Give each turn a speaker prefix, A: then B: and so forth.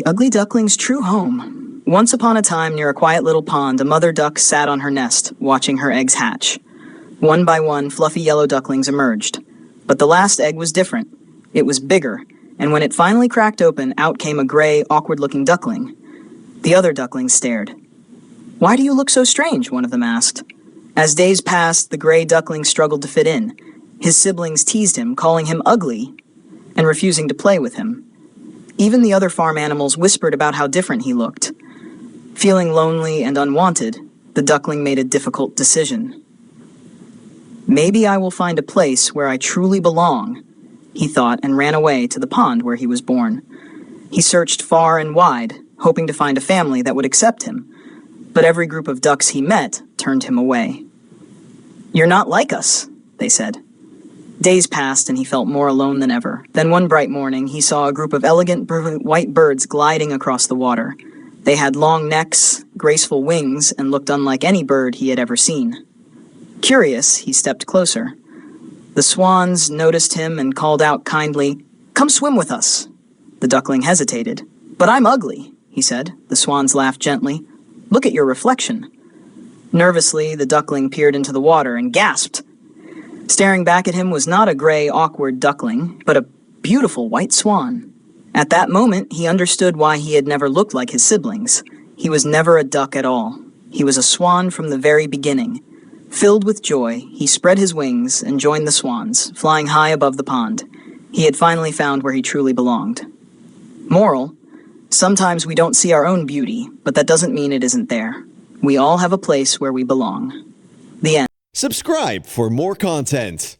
A: ugly duckling's true home. Once upon a time, near a quiet little pond, a mother duck sat on her nest, watching her eggs hatch. One by one, fluffy yellow ducklings emerged. But the last egg was different. It was bigger, and when it finally cracked open, out came a gray, awkward-looking duckling. The other ducklings stared. "Why do you look so strange?" one of them asked. As days passed, the gray duckling struggled to fit in. His siblings teased him, calling him ugly, and refusing to play with him. Even the other farm animals whispered about how different he looked. Feeling lonely and unwanted, the duckling made a difficult decision. "Maybe I will find a place where I truly belong," he thought, and ran away to the pond where he was born. He searched far and wide, hoping to find a family that would accept him, but every group of ducks he met turned him away. "You're not like us," they said. Days passed and he felt more alone than ever. Then one bright morning, he saw a group of elegant white birds gliding across the water. They had long necks, graceful wings, and looked unlike any bird he had ever seen. Curious, he stepped closer. The swans noticed him and called out kindly, "Come swim with us." The duckling hesitated. "But I'm ugly," he said. The swans laughed gently. "Look at your reflection." Nervously, the duckling peered into the water and gasped. Staring back at him was not a gray, awkward duckling, but a beautiful white swan. At that moment, he understood why he had never looked like his siblings. He was never a duck at all. He was a swan from the very beginning. Filled with joy, he spread his wings and joined the swans, flying high above the pond. He had finally found where he truly belonged. Moral: sometimes we don't see our own beauty, but that doesn't mean it isn't there. We all have a place where we belong. The end.
B: Subscribe for more content.